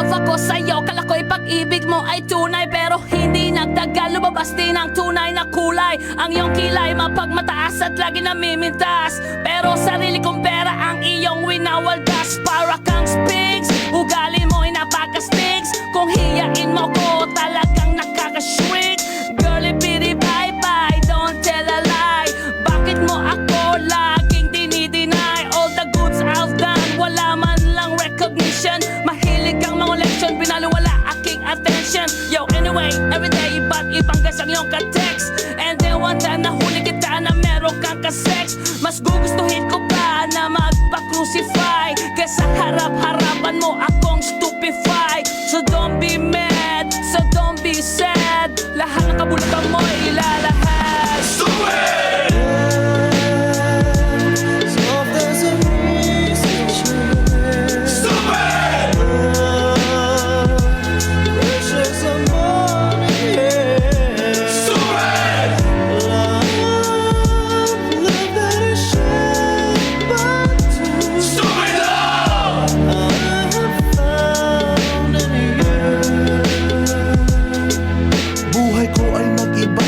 love ako sa'yo. Kala ko'y pag-ibig mo ay tunay, pero hindi nagtagal, lumabas din ang tunay na kulay. Ang iyong kilay mapagmataas at lagi namimintas, pero sarili kong pera ang iyong winawaldas. Para kang Spigs, ugali mo'y napaka-Stigs. Kung hiyain mo ko, talagang nakaka-shrink. Girlie bitty bye bye, don't tell a lie. Bakit mo ako laging dinideny? All the goods I've done, wala man lang recognition. Mahilig kang mga leksyon, pinaliwala aking attention. Yo, anyway, everyday iba't ibang gas ang iyong ka-text. And then one time nahuli kita na meron kang ka-sex. Mas gugustuhin ko pa na magpa-crucify kesa harap-harapan mo akong stupefy. So don't be mad, so don't be sad. Lahat ng kabulutan mo ilalahad. Stupid!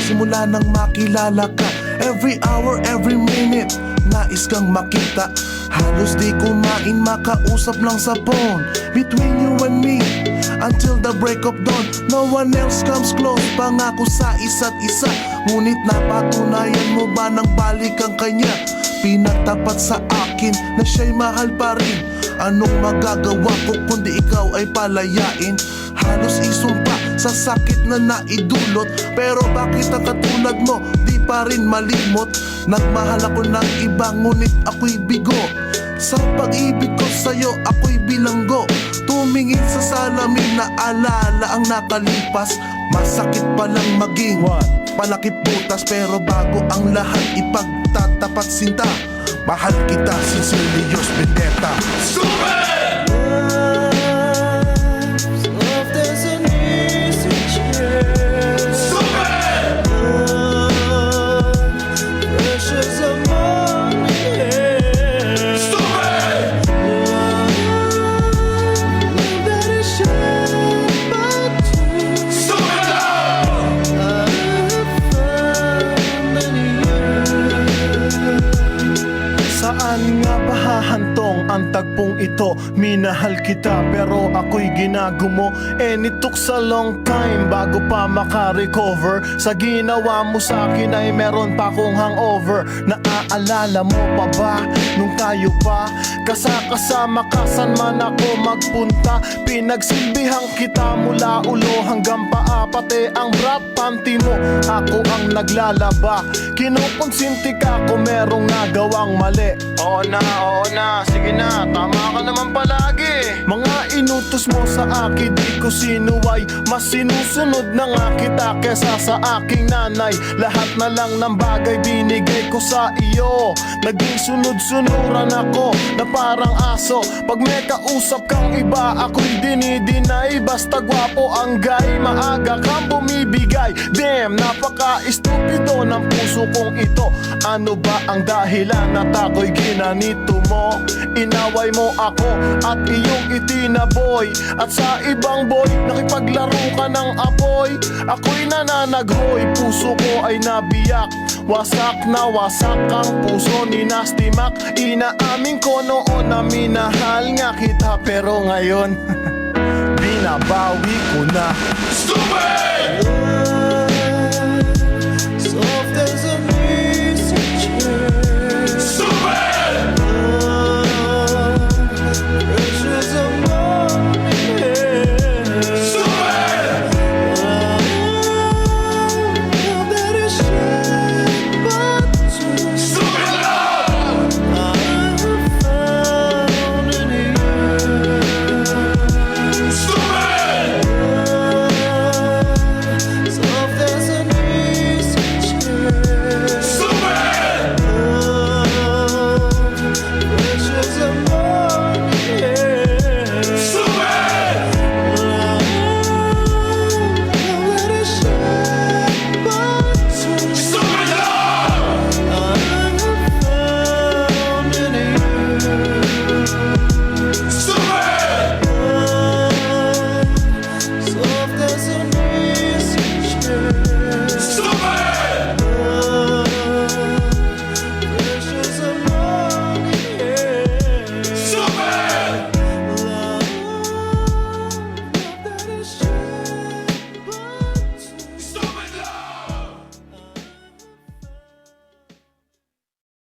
Simula nang makilala ka, every hour, every minute, nais kang makita. Halos di kumain, makausap lang sa phone. Between you and me, until the break of dawn. No one else comes close, pangako sa isa't isa. Ngunit napatunayan mo ba nang balik ang kanya? Pinagtapat sa akin na siya'y mahal pa rin. Anong magagawa ko kundi ikaw ay palayain? Halos isumpa sa sakit na naidulot, pero bakit ang katulad mo di pa rin malimot? Nagmahal ako ng iba ngunit ako'y bigo. Sa pag-ibig ko sa'yo ako'y bilanggo. Tumingin sa salamin na alala ang nakalipas. Masakit palang maging palakip butas, pero bago ang lahat ipagtatapat sinta. Mahal kita, sincerely yours, Vendetta. Stupid! Saan nga ba hahantong ang tagpong ito? Minahal kita pero ako'y ginagumo. And it took a long time bago pa makarecover. Sa ginawa mo sa akin ay meron pa akong hangover. Naaalala mo pa ba nung tayo pa kasama ka saan man ako magpunta? Pinagsilbihan kita mula ulo hanggang paa, pati ang bra panty mo ako ang naglalaba. Kinukonsinti ka kung merong nagawang mali. Oo na, sige na, tama ka naman palagi. Mga inutos mo sa akin di ko sinuway. Mas sinusunod na nga kita kesa sa aking nanay. Lahat na lang ng bagay binigay ko sa iyo. Naging sunod-sunuran ako na parang aso. Pag may kausap kang iba ako'y dinidinay. Basta gwapo ang guy, maaga kang bumibigay. Damn, napaka-estupido ng puso kong ito. Ano ba ang dahilan na tako'y ginanito mo? Inaway mo ako at iyong itinaboy. At sa ibang boy, nakipaglaro ka ng apoy. Ako'y nananaghoy, puso ko ay nabiyak. Wasak na wasak ang puso ni Nasty Mac. Inaamin ko noon na minahal nga kita, pero ngayon binabawi ko na. Stupid!